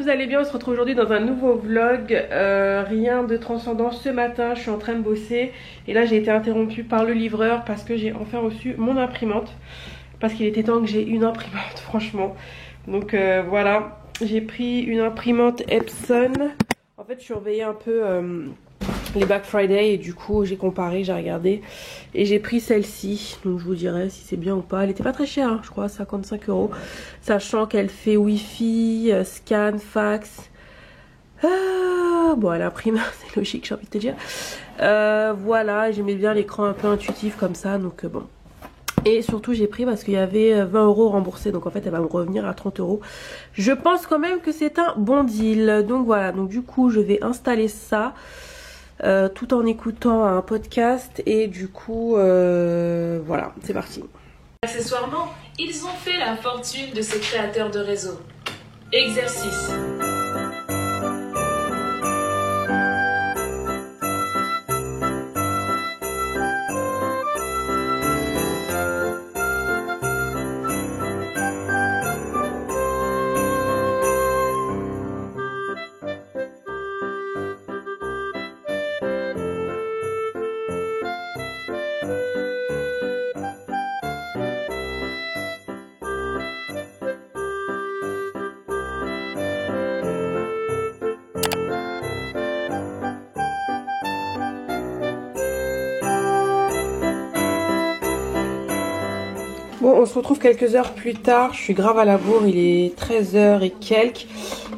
que vous allez bien, on se retrouve aujourd'hui dans un nouveau vlog. Rien de transcendant ce matin, je suis en train de bosser. Et là j'ai été interrompue par le livreur parce que j'ai enfin reçu mon imprimante. Parce qu'il était temps que j'ai une imprimante franchement. Donc voilà, j'ai pris une imprimante Epson. En fait je surveillais un peu les Black Friday et du coup j'ai comparé, j'ai regardé. Et j'ai pris celle-ci, donc je vous dirai si c'est bien ou pas. Elle était pas très chère, hein, je crois 55 €. Sachant qu'elle fait Wi-Fi, scan, fax. Bon elle imprime, c'est logique j'ai envie de te dire. Voilà, j'aimais bien l'écran un peu intuitif comme ça, donc bon. Et surtout j'ai pris parce qu'il y avait 20 € remboursés, donc en fait elle va me revenir à 30 €. Je pense quand même que c'est un bon deal. Donc voilà, donc du coup je vais installer ça. Tout en écoutant un podcast et du coup voilà, c'est parti. Accessoirement, ils ont fait la fortune de ces créateurs de réseau. Exercice. Bon, on se retrouve quelques heures plus tard, je suis grave à la bourre, il est 13 h et quelques.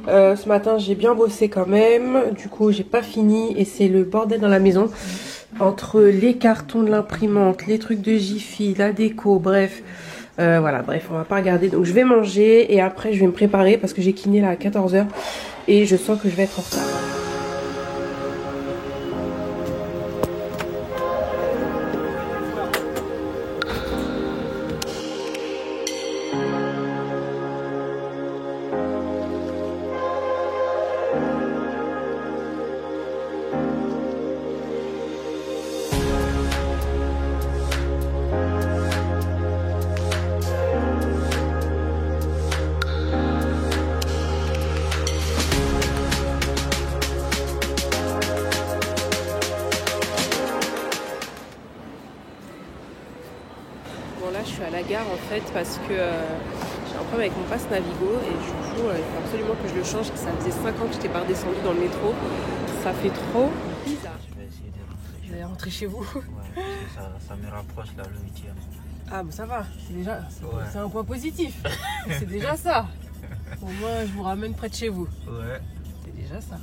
Ce matin j'ai bien bossé quand même, du coup j'ai pas fini et c'est le bordel dans la maison. Entre les cartons de l'imprimante, les trucs de Jiffy, la déco, bref. Voilà, bref, on va pas regarder. Donc je vais manger et après je vais me préparer parce que j'ai kiné là à 14 h et je sens que je vais être en retard. Bon là je suis à la gare en fait parce que j'ai un problème avec mon passe Navigo et du coup il faut absolument que je le change. Ça faisait 5 ans que je n'étais pas redescendue dans le métro. Ça fait trop bizarre. Je vais essayer de rentrer. Je vais rentrer chez vous. Ouais, ça me rapproche là le 8e. Ah bah ça va, c'est déjà Ouais. c'est un point positif. C'est déjà ça. Au moins je vous ramène près de chez vous. Ouais. C'est déjà ça.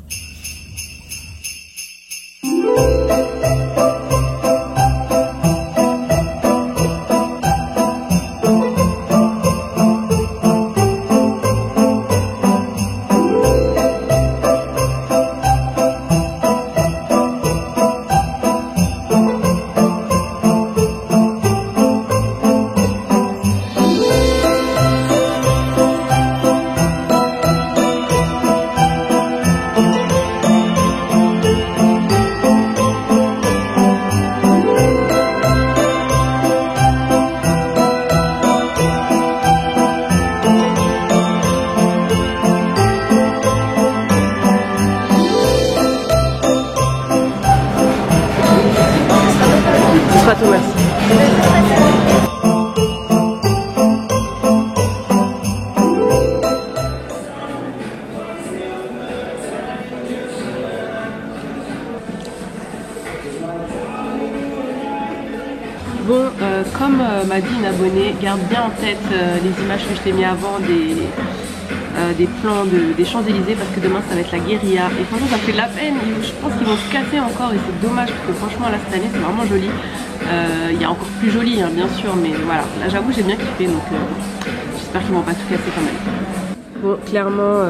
Pas tout, merci. Bon, comme m'a dit une abonnée, garde bien en tête les images que je t'ai mis avant des plans des Champs-Élysées parce que demain ça va être la guérilla et franchement ça fait de la peine. Je pense qu'ils vont se casser encore et c'est dommage parce que franchement là cette année c'est vraiment joli. Il y a encore plus joli hein, bien sûr, mais voilà, là j'avoue j'ai bien kiffé donc j'espère qu'ils vont pas tout casser quand même. Bon, clairement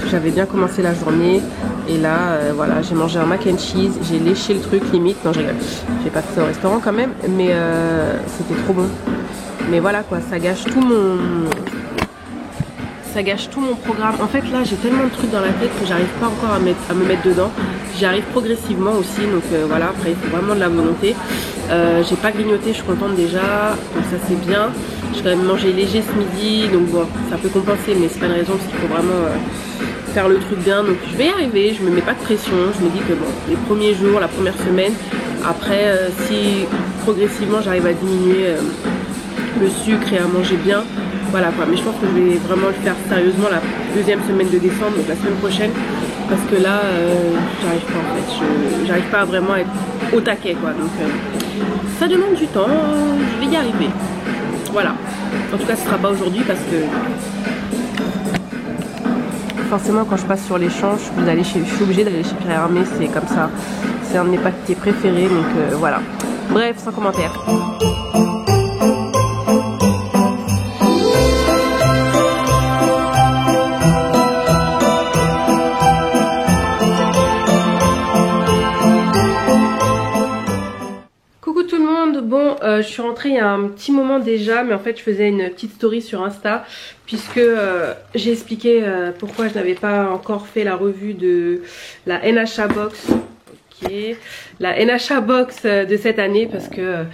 j'avais bien commencé la journée et là voilà, j'ai mangé un mac and cheese, j'ai léché le truc limite, non je rigole, j'ai pas fait ça au restaurant quand même, mais c'était trop bon. Mais voilà quoi, ça gâche tout mon programme. En fait là j'ai tellement de trucs dans la tête que j'arrive pas encore à me mettre dedans. J'y arrive progressivement aussi, donc voilà, après il faut vraiment de la volonté. J'ai pas grignoté, je suis contente déjà, donc ça c'est bien. J'ai quand même mangé léger ce midi, donc bon, ça peut compenser, mais c'est pas une raison parce qu'il faut vraiment faire le truc bien. Donc je vais y arriver, je me mets pas de pression. Je me dis que bon, les premiers jours, la première semaine, après si progressivement j'arrive à diminuer le sucre et à manger bien, voilà quoi. Mais je pense que je vais vraiment le faire sérieusement la deuxième semaine de décembre, donc la semaine prochaine, parce que là j'arrive pas en fait, j'arrive pas à vraiment être au taquet quoi. Donc ça demande du temps, je vais y arriver. Voilà. En tout cas ce sera pas aujourd'hui parce que forcément quand je passe sur l'échange, je suis obligée d'aller chez Pierre Hermé, c'est comme ça. C'est un de mes pâtissiers préférés, donc voilà. Bref, sans commentaire. Coucou tout le monde, bon je suis rentrée il y a un petit moment déjà, mais en fait je faisais une petite story sur Insta puisque j'ai expliqué pourquoi je n'avais pas encore fait la revue de la NHA Box. La NHA Box de cette année parce que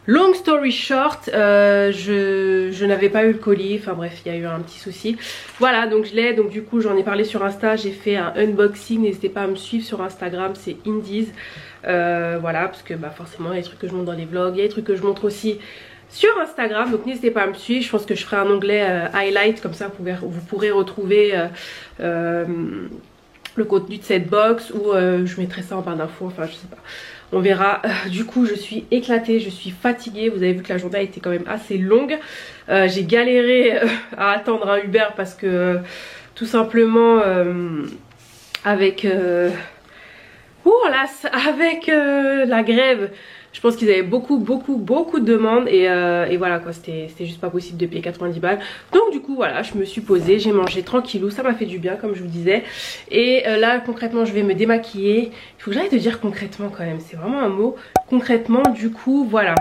long story short je n'avais pas eu le colis, enfin bref il y a eu un petit souci, voilà donc je l'ai, donc du coup j'en ai parlé sur Insta, j'ai fait un unboxing, n'hésitez pas à me suivre sur Instagram, c'est Indies, voilà parce que bah forcément il y a des trucs que je montre dans les vlogs, il y a des trucs que je montre aussi sur Instagram, donc n'hésitez pas à me suivre. Je pense que je ferai un onglet highlight, comme ça vous pourrez retrouver le contenu de cette box, ou je mettrai ça en barre d'infos, enfin je sais pas, on verra. Du coup je suis éclatée, je suis fatiguée, vous avez vu que la journée a été quand même assez longue, j'ai galéré à attendre un Uber parce que tout simplement avec la grève, je pense qu'ils avaient beaucoup de demandes et voilà quoi, c'était juste pas possible de payer 90 balles. Donc du coup voilà, je me suis posée, j'ai mangé tranquillou, ça m'a fait du bien comme je vous disais. Et là concrètement je vais me démaquiller. Il faut que j'arrête de dire concrètement quand même, c'est vraiment un mot. Concrètement du coup voilà.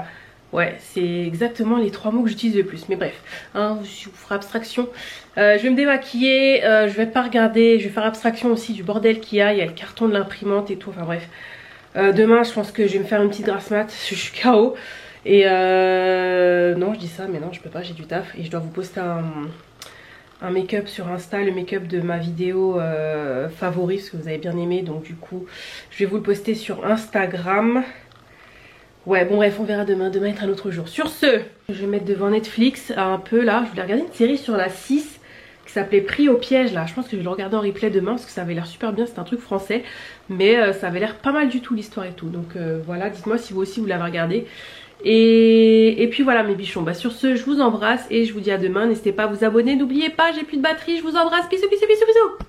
Ouais, c'est exactement les 3 mots que j'utilise le plus. Mais bref, hein, je vous ferai abstraction. Je vais me démaquiller, je vais pas regarder, je vais faire abstraction aussi du bordel qu'il y a. Il y a le carton de l'imprimante et tout, enfin bref. Demain je pense que je vais me faire une petite grasse mat, je suis KO. Et non je dis ça mais non je peux pas, j'ai du taf. Et je dois vous poster un make-up sur Insta, le make-up de ma vidéo favori, parce que vous avez bien aimé. Donc du coup je vais vous le poster sur Instagram. Ouais bon bref on verra demain, demain est un autre jour. Sur ce, je vais mettre devant Netflix un peu là, je voulais regarder une série sur la 6 qui s'appelait Pris au piège là, je pense que je vais le regarder en replay demain parce que ça avait l'air super bien, c'est un truc français. Mais ça avait l'air pas mal du tout l'histoire et tout, donc voilà, dites-moi si vous aussi vous l'avez regardé. Et puis voilà mes bichons, bah sur ce je vous embrasse et je vous dis à demain, n'hésitez pas à vous abonner, n'oubliez pas j'ai plus de batterie, je vous embrasse, bisous bisous bisous bisous.